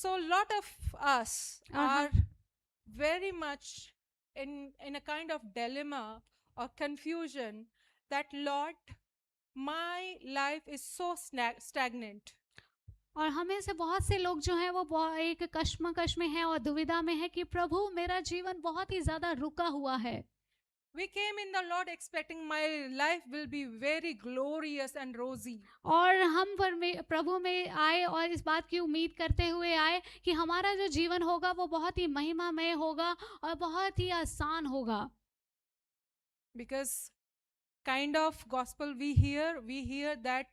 So a lot of us और हम are very much in a kind of dilemma or confusion that Lord, my life is so stagnant. और हमें से बहुत से लोग जो हैं वो एक कश्मकश में हैं और दुविधा में है कि प्रभु मेरा जीवन बहुत ही ज़्यादा रुका हुआ है। We came in the Lord expecting my life will be very glorious and rosy. और हम प्रभु में आए और इस बात की उम्मीद करते हुए आए कि हमारा जो जीवन होगा वो बहुत ही महिमामय होगा और बहुत ही आसान होगा। Because kind of gospel we hear that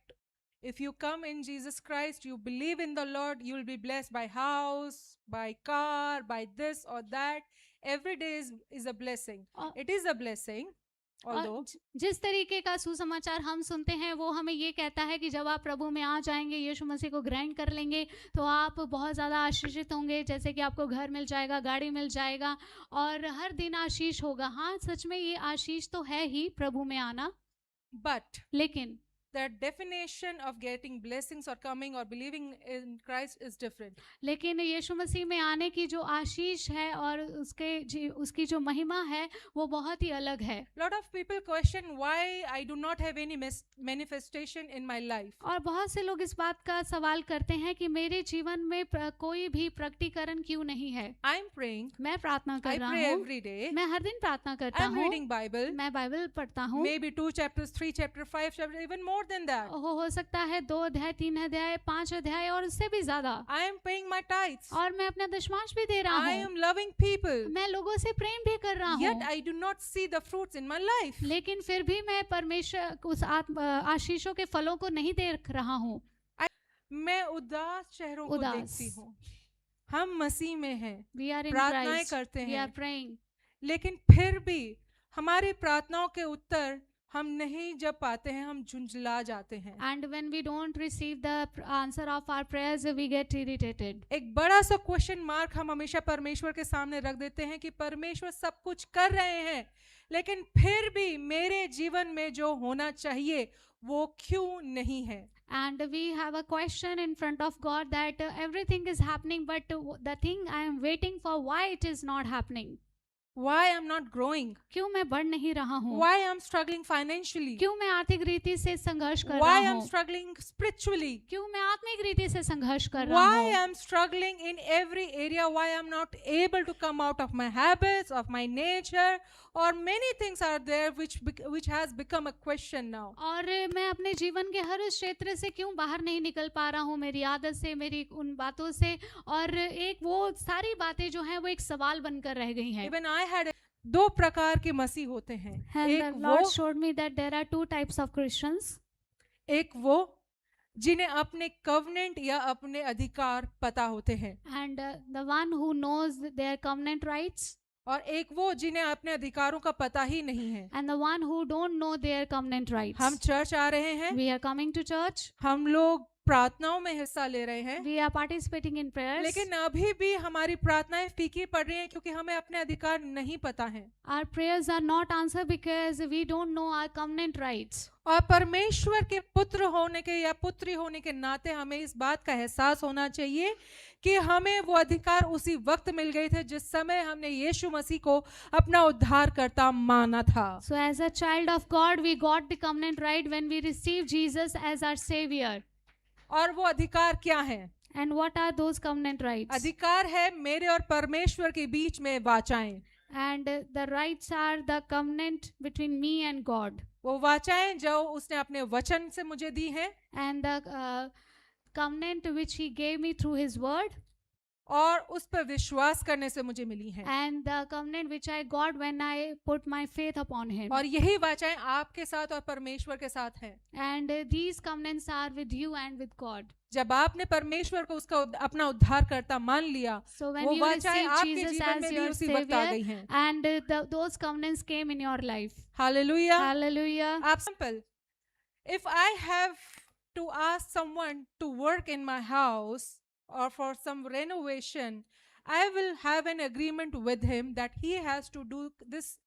if you come in Jesus Christ, you believe in the Lord, you will be blessed by house, by car, by this or that. Every day is a blessing. और It is a blessing, although जिस तरीके का सुसमाचार हम सुनते हैं वो हमें ये कहता है कि जब आप प्रभु में आ जाएंगे, यीशु मसीह को ग्रहण कर लेंगे, तो आप बहुत ज़्यादा आशीषित होंगे, जैसे कि आपको घर मिल जाएगा, गाड़ी मिल जाएगा और हर दिन आशीष होगा। हाँ, सच में ये आशीष तो है ही प्रभु में आना, but लेकिन the definition of getting blessings or coming or believing in Christ is different. लेकिन यीशु मसीह में आने की जो आशीष है और उसकी जो महिमा है वो बहुत ही अलग है। Lot of people question why I do not have any manifestation in my life. और बहुत से लोग इस बात का सवाल करते हैं कि मेरे जीवन में कोई भी प्रकटीकरण क्यों नहीं है। I am praying. मैं प्रार्थना कर I रहा pray हूँ, every day. मैं हर दिन प्रार्थना I करता am हूँ, reading Bible. मैं बाइबल पढ़ता हूँ। Maybe 2 chapters, 3 chapter, 5 chapter, even more than that. हो सकता है 2 अध्याय, 3 अध्याय, 5 अध्याय और उससे भी ज्यादा। I am paying my tithes. और मैं अपना दशमांश भी दे रहा I हूँ। am loving people. मैं लोगों से प्रेम भी कर रहा Yet हूँ। I do not see the fruits in my life. लेकिन फिर भी मैं परमेश्वर उस आशीषों के फलों को नहीं देख रहा हूँ। मैं उदास चेहरों को देखती हूँ। हम मसीह में हैं, We are in प्रार्थनाएं Christ. करते We are हैं, praying. लेकिन फिर भी हमारी प्रार्थनाओं के उत्तर हम नहीं जब पाते हैं, हम झुंझला जाते हैं। And when we don't receive the answer of our prayers, we get irritated. एक बड़ा सा क्वेश्चन मार्क हम हमेशा परमेश्वर के सामने रख देते हैं कि परमेश्वर सब कुछ कर रहे हैं, लेकिन फिर भी मेरे जीवन में जो होना चाहिए वो क्यों नहीं है। And we have a question in front of God that everything is happening, but the thing I am waiting for, why it is not happening? Why I'm not growing? क्यों मैं बढ़ नहीं रहा हूँ? Why I'm struggling financially? क्यों मैं आर्थिक रीति से संघर्ष कर Why रहा I'm हूँ? struggling spiritually? क्यों मैं आत्मिक रीति से संघर्ष कर रहा Why हूँ? I'm struggling in every area? Why I'm not able to come out of my habits, of my nature, or many things are there which has become a question now. और मैं अपने जीवन के हर क्षेत्र से क्यों बाहर नहीं निकल पा रहा हूँ, मेरी आदत से, मेरी उन बातों से, और एक वो सारी बातें जो हैं वो एक सवाल बनकर रह गई हैं। Even I had दो प्रकार के मसीह होते हैं। And एक the Lord वो showed me that there are 2 types of Christians. एक वो जिन्हें अपने कवनेंट या अपने अधिकार पता होते हैं, And the one who knows their covenant rights, और एक वो जिन्हें अपने अधिकारों का पता ही नहीं है। and the one who don't know their covenant rights. हम चर्च आ रहे हैं, We are coming to church, हम लोग प्रार्थनाओं में हिस्सा ले रहे हैं, we are participating in prayers. लेकिन अभी भी हमारी प्रार्थनाएं फीकी पड़ रही हैं क्योंकि हमें अपने अधिकार नहीं पता हैं। Our prayers are not answered because we don't know our covenant rights. और परमेश्वर के पुत्र होने के या पुत्री होने के नाते हमें इस बात का एहसास होना चाहिए कि हमें वो अधिकार उसी वक्त मिल गए थे जिस समय हमने यीशु मसीह को अपना उद्धारकर्ता माना था। So as a child of God, we got the covenant right when we received Jesus as our savior. और वो अधिकार क्या है? And what are those covenant rights? अधिकार है मेरे और परमेश्वर के बीच में वाचाएं। And the rights are the covenant between me and God. वो वाचाएं जो उसने अपने वचन से मुझे दी हैं, And the covenant which he gave me through his word. और उस पर विश्वास करने से मुझे मिली हैं। And the covenant which I got when I put my faith upon him. और यही वाचाएं आपके साथ और परमेश्वर के साथ हैं। And these covenants are with you and with God. जब आपने परमेश्वर को उसका अपना उद्धारकर्ता मान लिया, So when वो you वाचाएं receive आपके Jesus जीवन में as भी your उसी वक्त आ गई savior, हैं। and those covenants came in your life. Hallelujah. Hallelujah. आप simple, if I have to ask someone to work in my house or for some renovation, I will have an agreement with him that he has to do this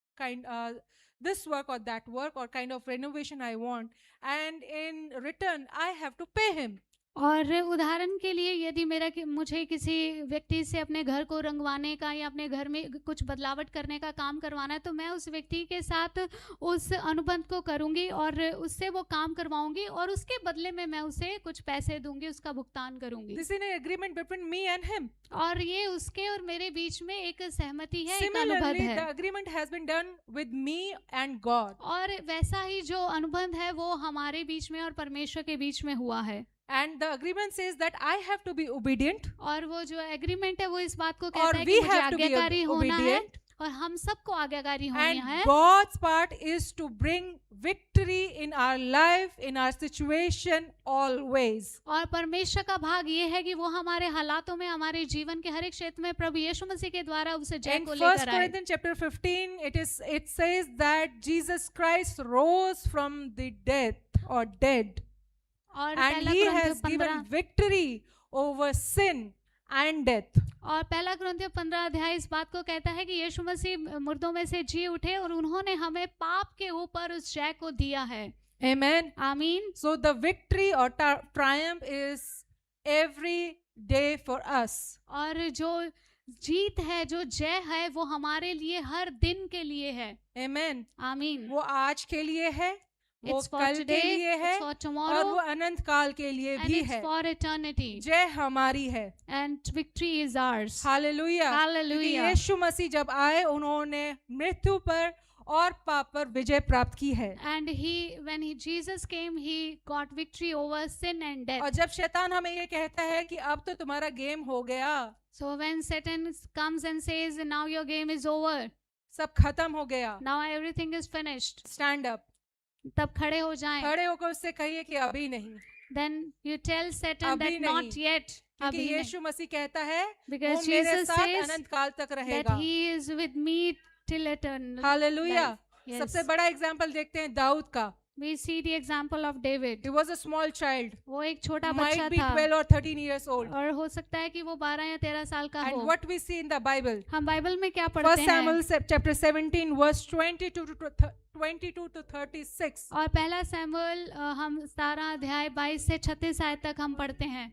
work or that work or kind of renovation I want, and in return I have to pay him. और उदाहरण के लिए यदि मुझे किसी व्यक्ति से अपने घर को रंगवाने का या अपने घर में कुछ बदलावट करने का काम करवाना है, तो मैं उस व्यक्ति के साथ उस अनुबंध को करूंगी और उससे वो काम करवाऊंगी और उसके बदले में मैं उसे कुछ पैसे दूंगी, उसका भुगतान करूंगी। This is an agreement between me and him. और ये उसके और मेरे बीच में एक सहमति है, एक अनुबंध Similarly, है। the agreement has been done with me and God. और वैसा ही जो अनुबंध है वो हमारे बीच में और परमेश्वर के बीच में हुआ है। And the agreement says that I have to be obedient, और वो जो एग्रीमेंट है वो इस बात को or कहता है कि we मुझे have to be आज्ञाकारी होना है obedient. और हम सबको आज्ञाकारी होना And है। God's part is to bring victory in our life, in our situation, always. और परमेश्वर का भाग ये है कि वो हमारे हालातों में, हमारे जीवन के हर एक क्षेत्र में प्रभु यीशु मसीह के द्वारा उसे जय In को 1 लेकर आए। Corinthians chapter 15, it says that Jesus Christ rose from the death or dead, और and पहला he कुरिन्थियों has given victory over sin and death. और पहला कुरिन्थियों 15 अध्याय इस बात को कहता है कि यीशु मसीह मुर्दों में से जी उठे और उन्होंने हमें पाप के ऊपर उस जय को दिया है। Amen. आमीन। So the victory or triumph is every day for us. और जो जीत है, जो जय है, वो हमारे लिए हर दिन के लिए है। Amen. आमीन। वो आज के लिए है, वो It's for कल के today, लिए है, it's for और tomorrow, वो अनंत काल के लिए and भी it's है। for eternity. जय हमारी है। And victory is ours. Hallelujah. Hallelujah. यीशु मसीह जब आए, उन्होंने मृत्यु पर और पाप पर विजय प्राप्त की है। And when Jesus came, he got victory over sin and death. और जब शैतान हमें ये कहता है कि अब तो तुम्हारा गेम हो गया, So when Satan comes and says, now your game is over, सब खत्म हो गया, now everything is finished, stand up, तब खड़े हो जाएं। खड़े होकर उससे कहिए कि अभी नहीं, Then you tell Satan अभी that not नहीं। yet, क्योंकि अभी नहीं। यीशु मसीह कहता है वो Because मेरे Jesus साथ says अनंत काल तक that रहेगा। he is with me till eternal. Hallelujah. Yes. सबसे बड़ा एग्जाम्पल देखते हैं दाऊद का। We see the example of David. He was a small child, वो एक छोटा might बच्चा be था 12 or 13 years old. और हो सकता है कि वो 12 या 13 साल का And हो। what we see in the Bible, हम बाइबल में क्या 1 पढ़ते हैं? Samuel chapter 17 verse 22 to 36. और पहला सैमुएल हम 17 अध्याय 22 से 36 आयत तक हम पढ़ते हैं।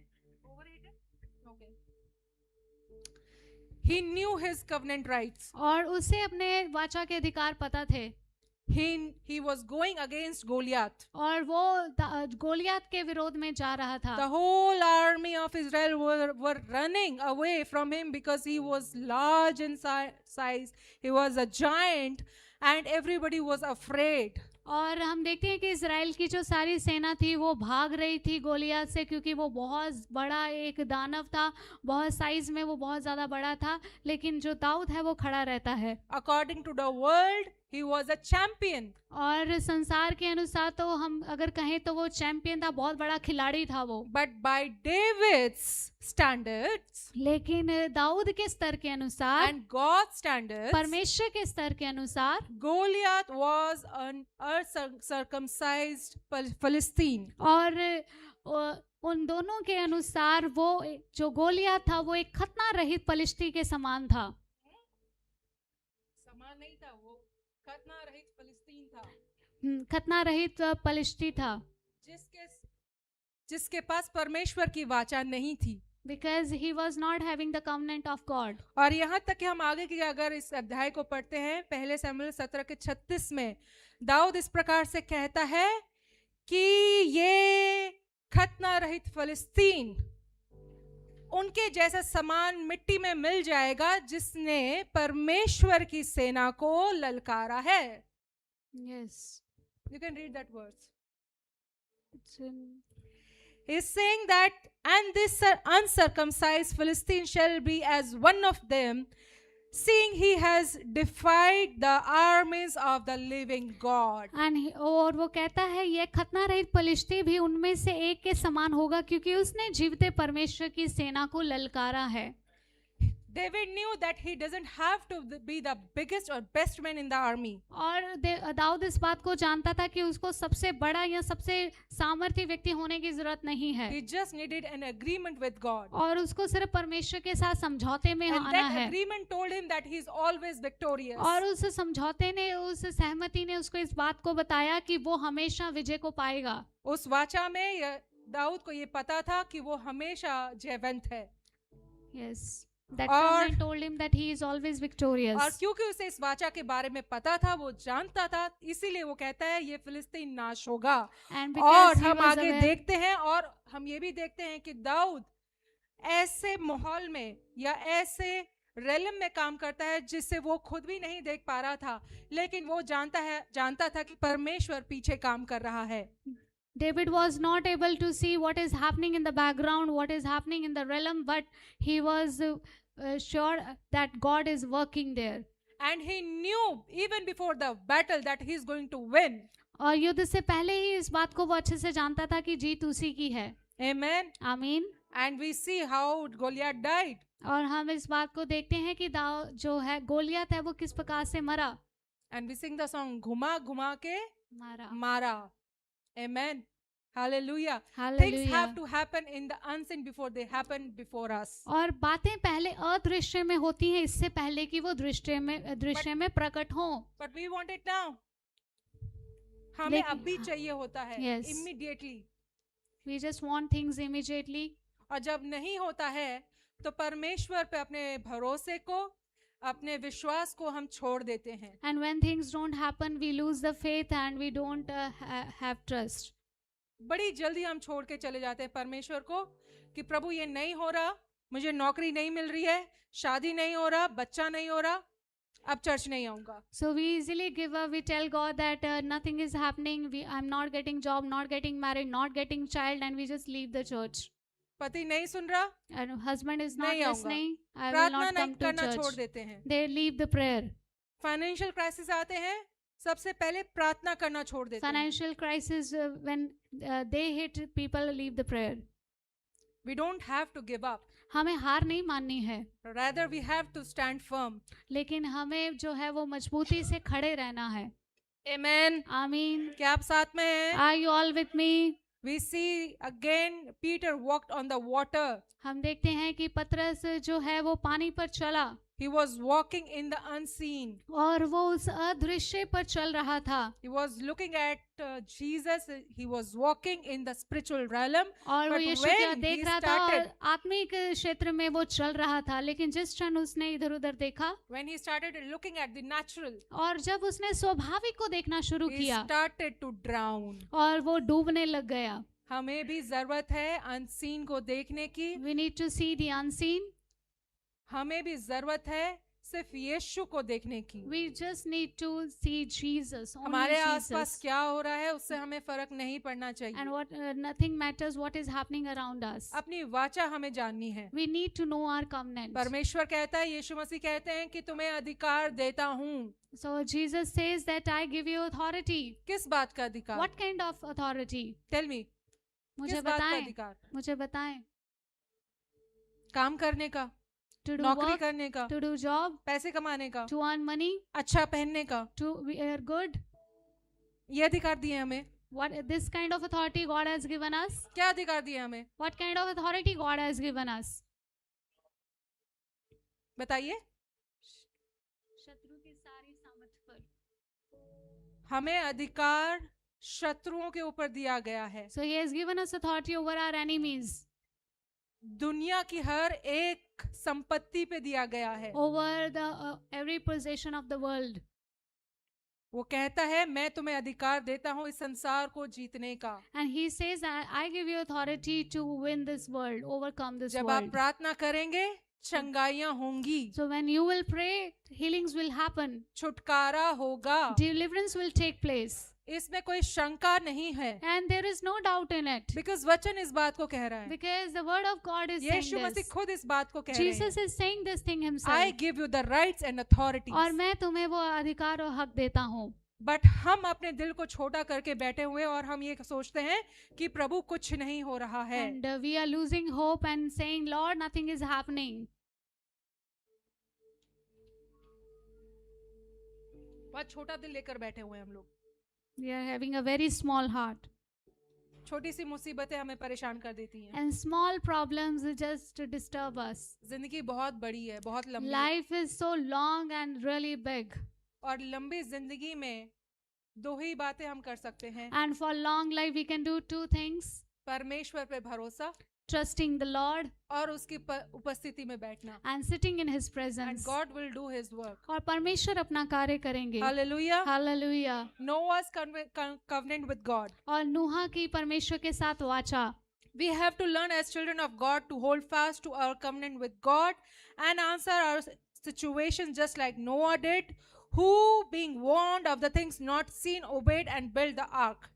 He knew his covenant rights. और उसे अपने वाचा के अधिकार पता थे। He was going against Goliath. और वो गोलियत के विरोध में जा रहा था। The whole army of Israel were running away from him because he was large in size. He was a giant and everybody was afraid. और हम देखते हैं कि इजराइल की जो सारी सेना थी वो भाग रही थी गोलियत से, क्योंकि वो बहुत बड़ा एक दानव था, बहुत साइज में वो बहुत ज़्यादा बड़ा था। लेकिन जो दाऊद है वो खड़ा रहता है। According to the world, he was a champion. और संसार के अनुसार तो हम अगर कहें तो वो चैंपियन था, बहुत बड़ा खिलाड़ी था वो। But by David's standards लेकिन दाऊद के स्तर के अनुसार, and God's standards, परमेश्वर के स्तर के अनुसार, Goliath was an uncircumcised Philistine. और उन दोनों के अनुसार वो जो गोलियत था वो एक खतना रहित पलिश्ती के समान था। समान नहीं था, वो खतना रहित फिलिस्तीन था, खतना रहित पलिश्ती था, जिसके पास परमेश्वर की वाचा नहीं थी। because he was not having the covenant of God. और यहाँ तक कि हम आगे की अगर इस अध्याय को पढ़ते हैं, पहले शमूएल 17 के 36 में दाऊद इस प्रकार से कहता है कि ये खतना रहित फिलिस्तीन उनके जैसा समान मिट्टी में मिल जाएगा जिसने परमेश्वर की सेना को ललकारा है। Yes. You can read that verse. It's in... He's saying that, and this uncircumcised Philistine shall be as one of them, seeing he has defied the armies of the living God. और वो कहता है ये खतना रहित पलिश्ती भी उनमें से एक के समान होगा, क्योंकि उसने जीवते परमेश्वर की सेना को ललकारा है। David knew that he doesn't have to be the biggest or best man in the army. और दाऊद इस बात को जानता था कि उसको सबसे बड़ा या सबसे सामर्थ्य व्यक्ति होने की जरूरत नहीं है। He just needed an agreement with God. और उसको सिर्फ परमेश्वर के साथ समझौते में And आना that है। agreement told him that he is always victorious. और उस समझौते ने, उस सहमति ने उसको इस बात को बताया कि वो हमेशा विजय को पाएगा। उस वाचा में दाऊद को ये पता था कि वो हमेशा जयवंत है, Yes. That और- covenant told him that he is always victorious. और क्योंकि उसे इस वाचा के बारे में पता था, वो जानता था, इसीलिए वो कहता है ये फिलिस्तीन नाश होगा। And और because he हम was आगे aware, देखते हैं, और हम ये भी देखते हैं कि दाऊद ऐसे माहौल में या ऐसे रेलम में काम करता है जिससे वो खुद भी नहीं देख पा रहा था, लेकिन वो जानता था कि परमेश्वर पीछे काम कर रहा है। David was not able to see what is happening in the background, what is happening in the realm, but he was sure that God is working there. And he knew even before the battle that he is going to win. और युद्ध से पहले ही इस बात को वो अच्छे से जानता था कि जीत उसी की है। Amen. आमीन। And we see how Goliath died. और हम इस बात को देखते हैं कि दाऊद जो है गोलियत है वो किस प्रकार से मरा। And we sing the song घुमा घुमा के मारा। मारा. Amen. Hallelujah. Things hallelujah. have to happen in the unseen before they happen before us. और बातें पहले अदृश्य में होती हैं इससे पहले कि वो दृश्य में प्रकट हों। But we want it now. हमें लेकिन- अभी चाहिए होता है, Yes. immediately. We just want things immediately. और जब नहीं होता है तो परमेश्वर पे अपने भरोसे को, अपने विश्वास को हम छोड़ देते हैं। And when things don't happen, we lose the faith and we don't have trust. बड़ी जल्दी हम छोड़ के चले जाते हैं परमेश्वर को कि प्रभु ये नहीं हो रहा, मुझे नौकरी नहीं मिल रही है, शादी नहीं हो रहा, बच्चा नहीं हो रहा, अब चर्च नहीं आऊंगा। So we easily give up. We tell God that nothing is happening. I'm not getting job, not getting married, not getting child, and we just leave the church. पति नहीं सुन रहा, And husband is not नहीं आऊंगा। listening. I will प्रार्थना not नहीं come to करना छोड़ church. देते हैं। They leave the prayer. Financial crisis आते हैं, सबसे पहले प्रार्थना करना छोड़ देते हैं। Financial crisis, when they hit, people leave the prayer. We don't have to give up. हमें हार नहीं माननी है, Rather we have to stand firm. लेकिन हमें जो है वो मजबूती से खड़े रहना है। Amen. आमीन। क्या आप साथ में हैं? Are you all with me? We see again Peter walked on the water. हम देखते हैं कि पतरस जो है वो पानी पर चला He was walking in the unseen. और वो उस अदृश्य पर चल रहा था He was looking at Jesus. He was walking in the spiritual realm. और वो But यीशु को when देख he रहा था और started- आत्मिक क्षेत्र में वो चल रहा था, लेकिन जिस क्षण उसने इधर उधर देखा When he started looking at the natural, और जब उसने स्वाभाविक को देखना शुरू he किया started to drown. और वो डूबने लग गया। हमें भी जरूरत है अनसीन को देखने की। We need to see the unseen. हमें भी जरूरत है सिर्फ यीशु को देखने की। We just need to see Jesus, only हमारे आसपास Jesus. क्या हो रहा है उससे हमें फर्क नहीं पड़ना चाहिए। And what nothing matters what is happening around us. अपनी वाचा हमें जाननी है। We need to know our covenant. परमेश्वर कहता है, यीशु मसीह कहते हैं कि तुम्हें अधिकार देता हूँ। So Jesus says that I give you authority. किस बात का अधिकार? What kind of authority? Tell me, मुझे किस बात का बताएं, अधिकार? मुझे बताएं। काम करने का, To do नौकरी work, करने का, to do job, पैसे कमाने का, to earn money, अच्छा पहनने का, to wear good. ये अधिकार दिए हमें। What this kind of authority God has given us? क्या अधिकार दिए हमें? What kind of authority God has given us? बताइए। शत्रु की सारी सामर्थ पर। हमें अधिकार शत्रुओं के ऊपर दिया गया है। So he has given us authority over our enemies, दुनिया की हर एक संपत्ति पे दिया गया है। over the every possession of the world. वो कहता है मैं तुम्हें अधिकार देता हूँ इस संसार को जीतने का। And he says that I give you authority to win this world, overcome this जब आप world. प्रार्थना करेंगे चंगाइयाँ होंगी, So when you will pray, healings will happen. छुटकारा होगा, Deliverance will take place. इसमें कोई शंका नहीं है। And there is no doubt in it. Because वचन इस बात को कह रहा है, Because the word of God is saying Yeshu Masih this. खुद इस बात को कह रहे Jesus हैं, is saying this thing I himself. Give you the rights and authority. और मैं तुम्हें वो अधिकार और हक देता हूँ। बट हम अपने दिल को छोटा करके बैठे हुए और हम ये सोचते हैं कि प्रभु कुछ नहीं हो रहा है। And we are losing hope and saying, Lord, nothing is happening. बहुत छोटा दिल लेकर बैठे हुए हैं हम लोग। We are having a very small heart. छोटी सी मुसीबतें हमें परेशान कर देती हैं। And small problems just disturb us. जिंदगी बहुत बड़ी है, बहुत लंबी है। Life is so long and really big. और लंबी जिंदगी में दो ही बातें हम कर सकते हैं, And for long life, we can do two things. परमेश्वर पे भरोसा trusting the Lord और उसकी उपस्थिति में बैठना. and sitting in His And presence. God will do His work. और परमेश्वर अपना कार्य करेंगे. Hallelujah. Hallelujah. Noah's covenant with God. और नूहा की परमेश्वर के साथ वाचा. We have to learn as children of God to hold fast to our covenant with God and answer our situations just like Noah did, who being warned of the things not seen obeyed and built the ark.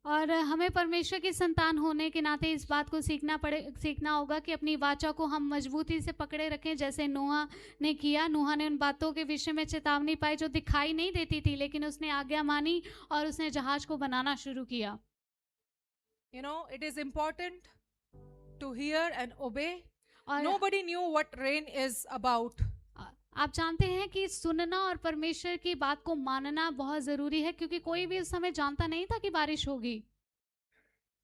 और हमें परमेश्वर की संतान होने के नाते इस बात को सीखना होगा कि अपनी वाचा को हम मजबूती से पकड़े रखें, जैसे नूहा ने किया. नूहा ने उन बातों के विषय में चेतावनी पाई जो दिखाई नहीं देती थी, लेकिन उसने आज्ञा मानी और उसने जहाज को बनाना शुरू किया. You know, it is important to hear and obey. और Nobody knew what rain is about. आप जानते हैं कि सुनना और परमेश्वर की बात को मानना बहुत जरूरी है, क्योंकि कोई भी उस समय जानता नहीं था कि बारिश होगी.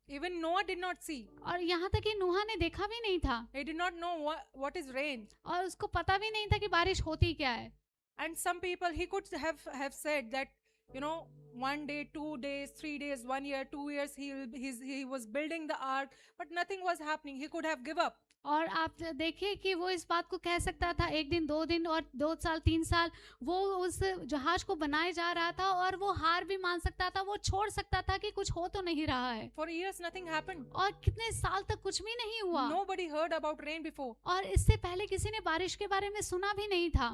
Even Noah did not see. और यहाँ तक कि नूहा ने देखा भी नहीं था. He did not know what is rain. और उसको पता भी नहीं था कि बारिश होती क्या है. And some people, he could have said that, you know, 1 day, 2 days, 3 days, 1 year, 2 years, he was building the ark, but nothing was happening. He could have give up. और आप देखिए कि वो इस बात को कह सकता था 1 दिन 2 दिन और 2 साल 3 साल, वो उस जहाज को बनाए जा रहा था और वो हार भी मान सकता था, वो छोड़ सकता था कि कुछ हो तो नहीं रहा है. For years nothing happened. और कितने साल तक कुछ भी नहीं हुआ. Nobody heard about rain before. और इससे पहले किसी ने बारिश के बारे में सुना भी नहीं था.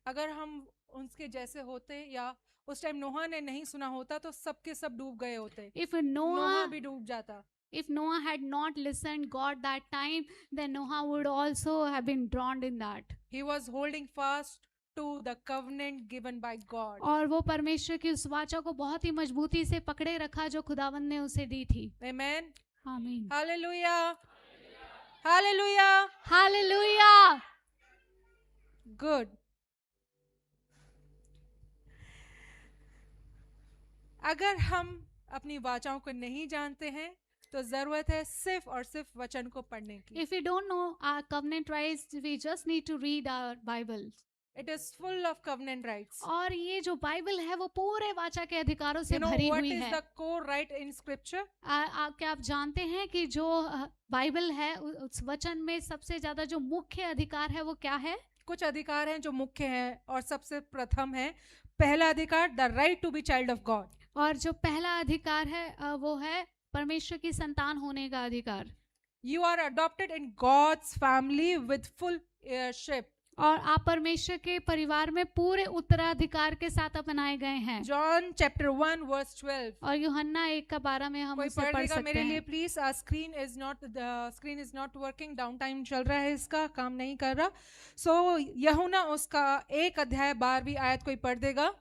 अगर हम उनके जैसे होते या उस टाइम नोहा ने नहीं सुना होता तो सबके सब डूब गए होते. If Noah भी डूब जाता. If Noah had not listened God that time, then Noah would also have been drowned in that. He was holding fast to the covenant given by God. और वो परमेश्वर की उस वाचा को बहुत ही मजबूती से पकड़े रखा जो खुदावंद ने उसे दी थी. Amen. आमीन. Hallelujah. Hallelujah. Hallelujah. Good. अगर हम अपनी वाचाओं को नहीं जानते हैं तो जरूरत है सिर्फ और सिर्फ वचन को पढ़ने की. If we don't know our covenant rights, we just need to read our Bible. It is full of covenant rights. और ये जो बाइबल है वो पूरे वाचा के अधिकारों से You know भरी what हुई is है. the core right in scripture? क्या आप जानते हैं कि जो बाइबल है उस वचन में सबसे ज्यादा जो मुख्य अधिकार है वो क्या है? कुछ अधिकार हैं जो मुख्य हैं और सबसे प्रथम है पहला अधिकार, the right to be child of God. और जो पहला अधिकार है वो है परमेश्वर की संतान होने का अधिकार. You are adopted in God's family with full heirship. और आप परमेश्वर के परिवार में पूरे उत्तराधिकार के साथ अपनाए गए हैं. John chapter 1 verse 12. और यूहन्ना 1:12 में हम कोई उसे पढ़ पढ़ लेगा सकते मेरे लिए हैं. Please. Screen is not working. Down time चल रहा है, इसका काम नहीं कर रहा. सो यूहन्ना उसका 1 अध्याय 12वीं आयत कोई पढ़ देगा.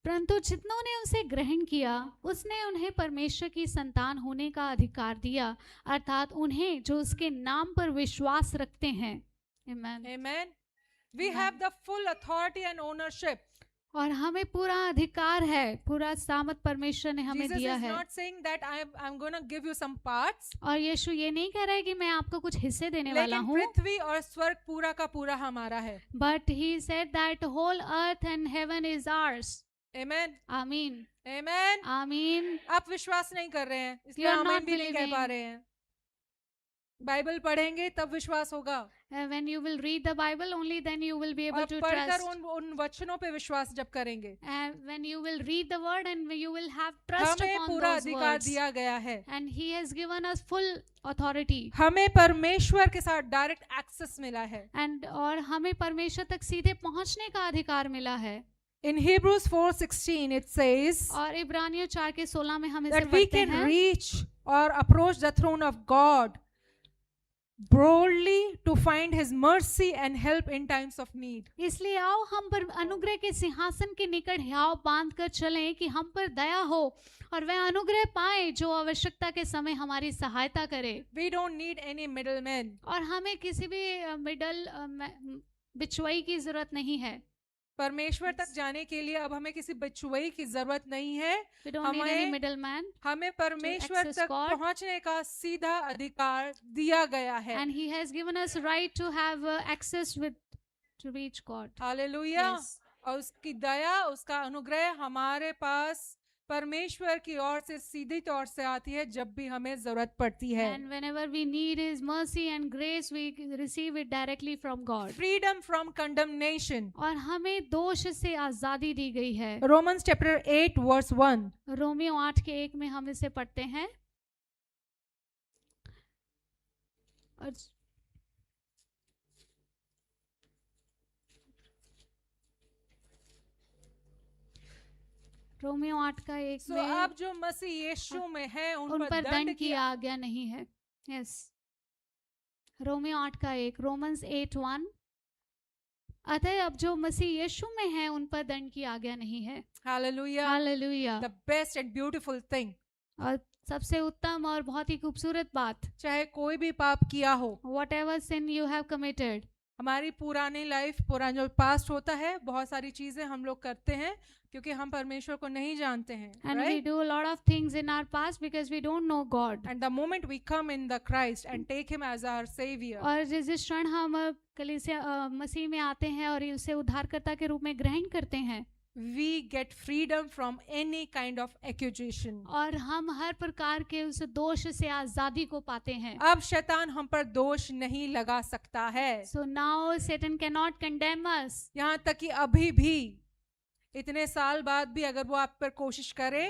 परंतु जितनों ने उसे ग्रहण किया उसने उन्हें परमेश्वर की संतान होने का अधिकार दिया, अर्थात उन्हें जो उसके नाम पर विश्वास रखते हैं. Amen. Amen. We have the full authority and ownership. और हमें पूरा अधिकार है, पूरा सामत परमेश्वर ने हमें Jesus दिया is है. not saying that I'm going to give you some parts. और यीशु ये नहीं कह रहा है कि मैं आपको कुछ हिस्से देने वाला लेकिन हूँ. पृथ्वी और स्वर्ग पूरा का पूरा हमारा है. But he said that whole earth and heaven is ours. Amen. आमीन. Amen. आमीन. आप विश्वास नहीं कर रहे हैं इसलिए You are आमीन not भी नहीं कह believing. पा रहे हैं. बाइबल पढ़ेंगे तब विश्वास होगा. When you will read the Bible, only then you will be able और to पढ़कर trust. उन वचनों पे विश्वास जब करेंगे. And when you will read the word and you will have trust हमें upon पूरा those अधिकार words. दिया गया है. And he has given us full authority. हमें परमेश्वर के साथ डायरेक्ट एक्सेस मिला है. And और हमें परमेश्वर तक सीधे पहुंचने का अधिकार मिला है. In Hebrews 4:16 it says और इब्रानियों 4:16 में हम इसे that we पढ़ते can हैं. reach or approach the throne of God boldly to find his mercy and help in times of need. इसलिए आओ हम पर अनुग्रह के सिंहासन के निकट हियाव बांध कर चलें कि हम पर दया हो और वह अनुग्रह पाए जो आवश्यकता के समय हमारी सहायता करे. We don't need any middlemen. और हमें किसी भी बिचवाई की जरूरत नहीं है. परमेश्वर तक जाने के लिए अब हमें किसी बिचौलिए की जरूरत नहीं है. We don't need any middleman. हमें परमेश्वर access तक God. पहुंचने का सीधा अधिकार दिया गया है. And he has given us right to have access to reach God. Hallelujah. Yes. और उसकी दया, उसका अनुग्रह हमारे पास परमेश्वर की ओर से सीधी तौर से आती है जब भी हमें जरूरत पड़ती है. And whenever we need His mercy and grace, we receive it directly from God. Freedom from condemnation. और हमें दोष से आजादी दी गई है. Romans chapter 8 verse 1. रोमियो 8:1 में हम इसे पढ़ते हैं. और रोमियो 8:1 So, में अब जो मसीह यीशु में है उन पर दंड की आज्ञा नहीं है. Yes, Romeo 8:1, Romans 8:1. अतः अब जो मसीह यीशु में है उन पर दंड की आज्ञा नहीं है. Hallelujah. Hallelujah. The best and beautiful thing. और सबसे उत्तम और बहुत ही खूबसूरत बात, चाहे कोई भी पाप किया हो, whatever sin you have committed, हमारी पुरानी लाइफ, पुराना जो पास्ट होता है, बहुत सारी चीजें हम लोग करते हैं क्योंकि हम परमेश्वर को नहीं जानते हैं, and we right? do a lot of things in our past because we don't know God. And the moment we come in the Christ and take him as our savior, और जिस क्षण हम कलीसिया मसीह में आते हैं और उसे उद्धारकर्ता के रूप में ग्रहण करते हैं, we get freedom from any kind of accusation. और हम हर प्रकार के उस दोष से आजादी को पाते हैं. अब शैतान हम पर दोष नहीं लगा सकता है. So now Satan cannot condemn us. यहाँ तक कि अभी भी इतने साल बाद भी अगर वो आप पर कोशिश करे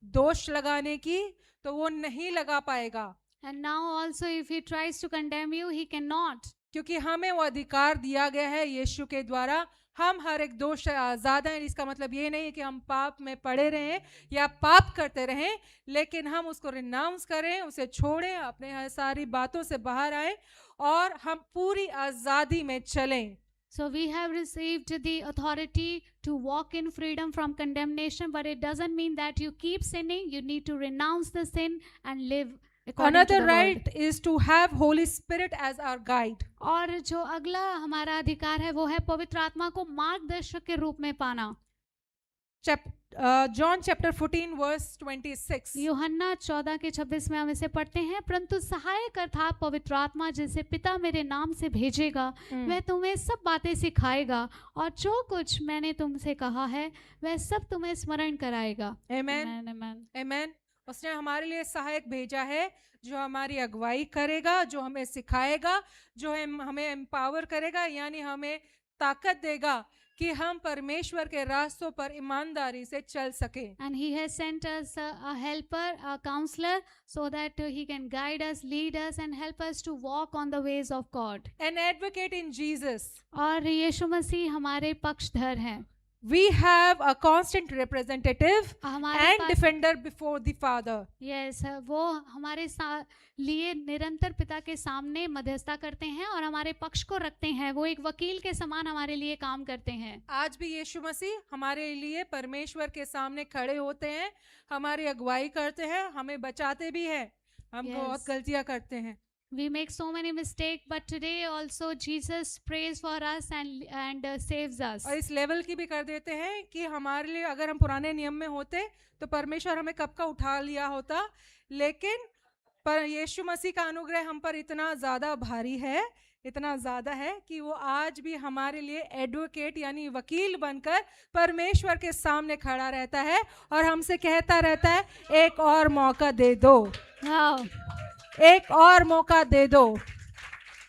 दोष लगाने की, तो वो नहीं लगा पाएगा. And now also if he tries to condemn you, he cannot. क्योंकि हमें वो अधिकार दिया गया है यीशु के द्वारा. हम हर एक दोष से आजाद हैं. इसका मतलब ये नहीं है कि हम पाप में पड़े रहें या पाप करते रहें, लेकिन हम उसको रिनाउंस करें, उसे छोड़ें, अपने सारी बातों से बाहर आए और हम पूरी आजादी में चलें. So we have received the authority to walk in freedom from condemnation, but it doesn't mean that you keep sinning. You need to renounce the sin and live according to Another the right word. is to have Holy Spirit as our guide. और जो अगला हमारा अधिकार है वो है पवित्र आत्मा को मार्गदर्शक के रूप में पाना. John chapter 14 verse 26. यूहन्ना 14:26 में हम इसे पढ़ते हैं. परंतु सहायक अर्थात पवित्र आत्मा जिसे पिता मेरे नाम से भेजेगा, वह तुम्हें सब बातें सिखाएगा और जो कुछ मैंने तुमसे कहा है वह सब तुम्हें स्मरण कराएगा. Amen. Amen, amen. Amen. उसने हमारे लिए सहायक भेजा है जो हमारी अगुवाई करेगा, जो हमें सिखाएगा, जो हमें एम्पावर करेगा, यानी हमें ताकत देगा कि हम परमेश्वर के रास्तों पर ईमानदारी से चल सके. And he has sent us a helper, a counselor, so that he can guide us, lead us and help us to walk on the ways of God. An advocate in Jesus. और यीशु मसीह हमारे पक्षधर हैं. We have a constant representative हमारे and pass defender before the Father. Yes, वो हमारे लिए निरंतर पिता के सामने मध्यस्थता करते हैं और हमारे पक्ष को रखते हैं. वो एक वकील के समान हमारे लिए काम करते हैं. आज भी यीशु मसीह हमारे लिए परमेश्वर के सामने खड़े होते हैं, हमारी अगुवाई करते हैं, हमें बचाते भी हैं. हम Yes. बहुत गलतियां करते हैं. We make so many mistakes, but today also Jesus prays for us and saves us. और इस लेवल की भी कर देते हैं कि हमारे लिए अगर हम पुराने नियम में होते तो परमेश्वर हमें कब का उठा लिया होता, लेकिन पर यीशु मसीह का अनुग्रह हम पर इतना ज़्यादा भारी है, इतना ज़्यादा है कि वो आज भी हमारे लिए एडवोकेट यानी वकील बनकर परमेश्वर के सामने खड़ा रहता है और हमसे कहता रहता है, एक और मौका दे दो, Wow. एक और मौका दे दो,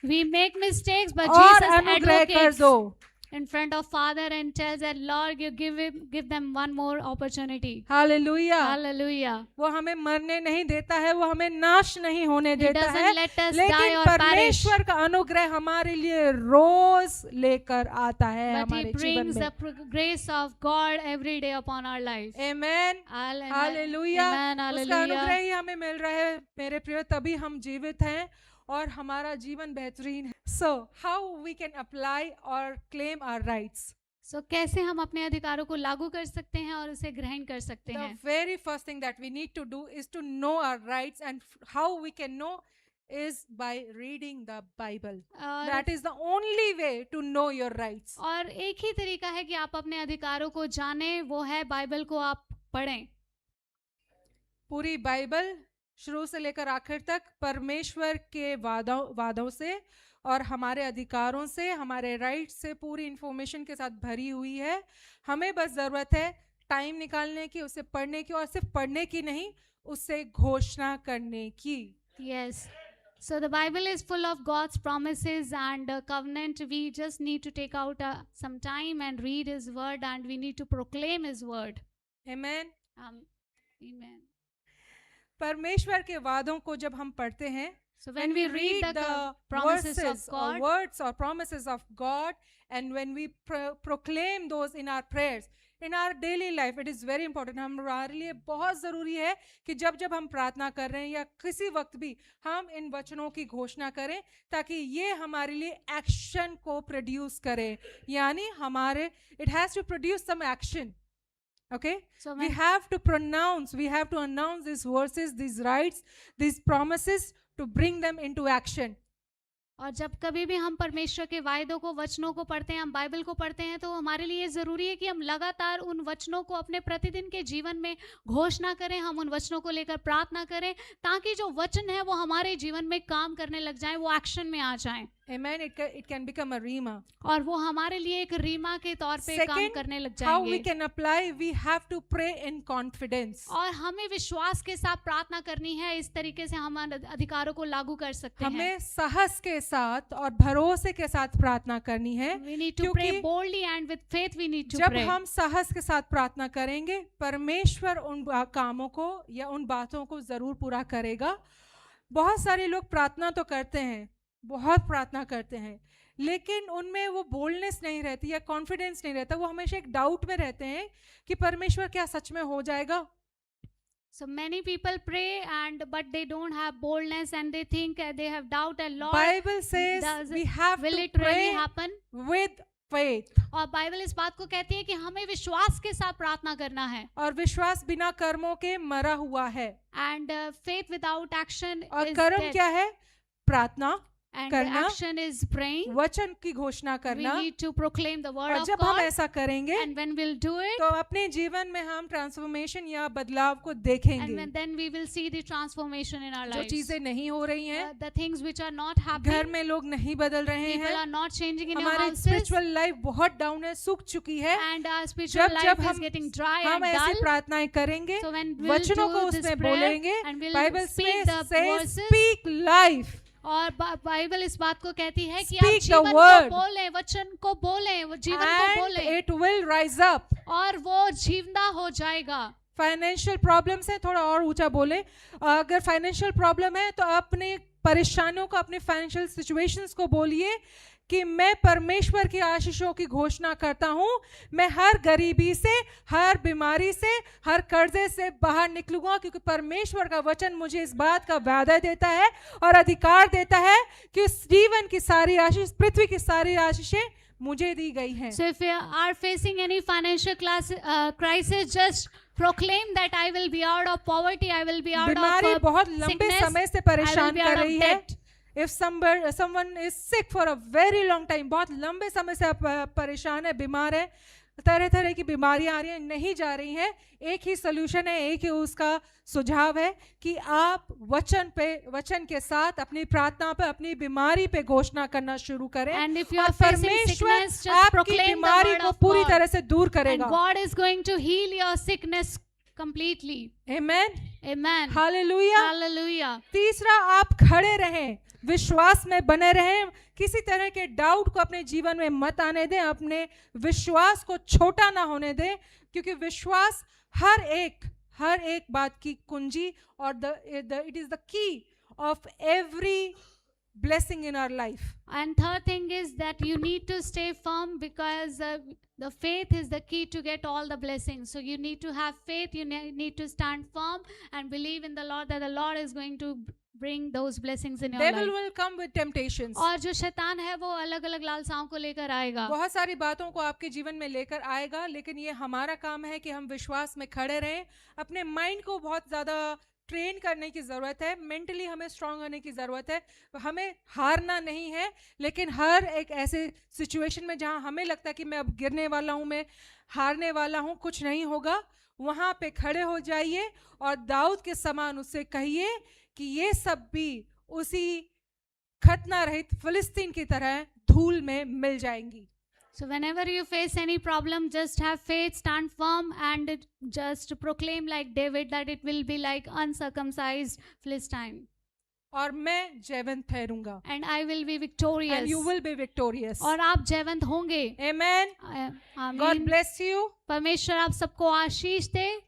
We make mistakes, but और Jesus अनुग्रह कर advocates दो. in front of Father and tells that Lord, you give them one more opportunity. Hallelujah. Hallelujah. वो हमें मरने नहीं देता है, वो हमें नाश नहीं होने He देता doesn't है, let us die लेकिन or perish, परमेश्वर का अनुग्रह हमारे लिए रोज लेकर आता है but हमारे He जीवन brings में. the grace of God every day upon our life. Amen. Hallelujah. Amen. उसका Hallelujah. अनुग्रह ही हमें मिल रहा है मेरे प्रिय, तभी हम जीवित हैं और हमारा जीवन बेहतरीन है. So how we can apply or claim our rights? So कैसे हम अपने अधिकारों को लागू कर सकते हैं और उसे ग्रहण कर सकते The हैं? very first thing that we need to do is to know our rights, and how we can know is by reading the Bible. और That is the only way to know your rights. और एक ही तरीका है कि आप अपने अधिकारों को जानें, वो है बाइबल को आप पढ़ें. पूरी बाइबल शुरू से लेकर आखिर तक परमेश्वर के वादों से और हमारे अधिकारों से, हमारे राइट्स से पूरी इंफॉर्मेशन के साथ भरी हुई है. हमें बस ज़रूरत है टाइम निकालने की, उसे पढ़ने की, और सिर्फ पढ़ने की नहीं, उससे घोषणा करने की. Yes. So the Bible is full of God's promises and covenant. We just need to take out some time and read His word, and we need to proclaim His word. Amen. Amen. परमेश्वर के वादों को जब हम पढ़ते हैं, So when we read the promises of verses or God, words or promises of God, and when we proclaim those in our prayers, in our daily life, it is very important. हमारे लिए बहुत ज़रूरी है कि जब जब हम प्रार्थना कर रहे हैं या किसी वक्त भी हम इन वचनों की घोषणा करें, ताकि ये हमारे लिए एक्शन को प्रोड्यूस करे. यानी हमारे it has to produce some action. Okay, so we when, have to announce these verses, these rights, these promises, to bring them into action. और जब कभी भी हम परमेश्वर के वायदों को, वचनों को पढ़ते हैं, हम बाइबल को पढ़ते हैं, तो हमारे लिए ज़रूरी है कि हम लगातार उन वचनों को अपने प्रतिदिन के जीवन में घोषणा करें, हम उन वचनों को लेकर प्रार्थना करें, ताकि जो वचन है वो हमारे जीवन में काम करने लग जाए, वो एक्शन में आ जाए. Amen. It can become a rhema. और वो हमारे लिए एक रीमा के तौर पे काम Second, करने लग how we जाएंगे. can apply, we have to pray in confidence. और हमें विश्वास के साथ प्रार्थना करनी है. इस तरीके से हम अधिकारों को लागू कर सकते हैं. हमें साहस के साथ और भरोसे के साथ प्रार्थना करनी है. We need to pray boldly and with faith we need to जब pray. हम साहस के साथ प्रार्थना करेंगे, परमेश्वर उन कामों को या उन बातों को जरूर पूरा करेगा. बहुत सारे लोग प्रार्थना तो करते हैं, बहुत प्रार्थना करते हैं, लेकिन उनमें वो बोल्डनेस नहीं रहती या कॉन्फिडेंस नहीं रहता. वो हमेशा एक डाउट में रहते हैं कि परमेश्वर क्या सच में हो जाएगा. So many people pray but they don't have boldness and they think they have doubt a lot. Bible says we have will to it really pray happen? with faith. और बाइबल इस बात को कहती है कि हमें विश्वास के साथ प्रार्थना करना है. और विश्वास बिना कर्मों के मरा हुआ है. And faith without action और is कर्म dead. क्या है? प्रार्थना And करना, action is praying. वचन की घोषणा We करना. need to proclaim the word और of जब हम God. ऐसा करेंगे, And when we'll do it, तो अपने जीवन में हम ट्रांसफॉर्मेशन या बदलाव को and देखेंगे. then we will see the transformation in our जो lives. चीजें नहीं हो रही हैं, The things which are not happening, घर में लोग नहीं बदल रहे people हैं, are not changing in your हमारी houses, स्पिरिचुअल लाइफ बहुत डाउन है, सूख चुकी है. and our spiritual जब life is हम getting dry हम and ऐसी dull. प्रार्थनाएं करेंगे, So when we'll वचनों को do this उसमें prayer बोलेंगे. and we'll Bible speak the says verses, speak life. और बाइबल इस बात को कहती है कि आप Speak the जीवन को word. बोलें, वचन को बोलें, वो जीवन को And बोलें, it will rise up. और वो जिंदा हो जाएगा. फाइनेंशियल प्रॉब्लम्स है, थोड़ा और ऊंचा बोले. अगर फाइनेंशियल प्रॉब्लम है तो अपने परेशानियों को, अपने फाइनेंशियल सिचुएशंस को बोलिए कि मैं परमेश्वर की आशीषों की घोषणा करता हूं. मैं हर गरीबी से, हर बीमारी से, हर कर्जे से बाहर निकलूंगा, क्योंकि परमेश्वर का वचन मुझे इस बात का वादा देता है और अधिकार देता है कि जीवन की सारी आशीष, पृथ्वी की सारी आशीषें मुझे दी गई हैं. So if you are facing any financial crisis, just proclaim that I will be out of poverty, I will be out बीमारी of बहुत लंबे sickness, समय से I will परेशान be कर out of रही है. debt. If someone is sick for a very long time, बहुत लंबे समय से आप परेशान है, बीमार है, तरह तरह की बीमारियां आ रही हैं, नहीं जा रही हैं, एक ही सोल्यूशन है, एक ही उसका सुझाव है कि आप वचन के साथ अपनी प्रार्थना पे, अपनी बीमारी पे घोषणा करना शुरू करें. And if you और are facing परमेश्वर sickness, just आपकी proclaim the बीमारी word को of पूरी God. तरह से दूर And करेगा. God is going to heal your sickness completely. Amen. Amen. Hallelujah. Hallelujah. तीसरा, आप खड़े रहें, विश्वास में बने रहें, किसी तरह के डाउट को अपने जीवन में मत आने दें, अपने विश्वास को छोटा ना होने दें, क्योंकि विश्वास हर एक बात की कुंजी और it is the key of every blessing in our life. And third thing is that you need to stay firm, because the faith is the key to get all the blessings. So you need to have faith, you need to stand firm and believe in the Lord that the Lord is going to bring those blessings in your Devil life. will come with temptations. और जो शैतान है वो अलग अलग लालसाओं को लेकर आएगा, बहुत सारी बातों को आपके जीवन में लेकर आएगा, लेकिन ये हमारा काम है कि हम विश्वास में खड़े रहें. अपने माइंड को बहुत ज़्यादा ट्रेन करने की ज़रूरत है, मेंटली हमें स्ट्रांग होने की ज़रूरत है. हमें हारना नहीं है, लेकिन हर एक ऐसे सिचुएशन में जहां हमें लगता है कि मैं अब गिरने वाला हूं, मैं हारने वाला हूं, कुछ नहीं होगा, वहां पे खड़े हो जाइए और दाऊद के समान उससे कहिए कि ये सब भी उसी खतना रहित फिलिस्तीन की तरह धूल में मिल जाएंगी. So whenever you face any problem, just have faith, stand firm, and just proclaim like David that it will be like uncircumcised Philistine, और मैं जयवंत ठहरूंगा. and I will be And victorious. you will be victorious. और आप जयवंत होंगे. Amen. God आमीन. bless you. परमेश्वर आप सबको आशीष दे.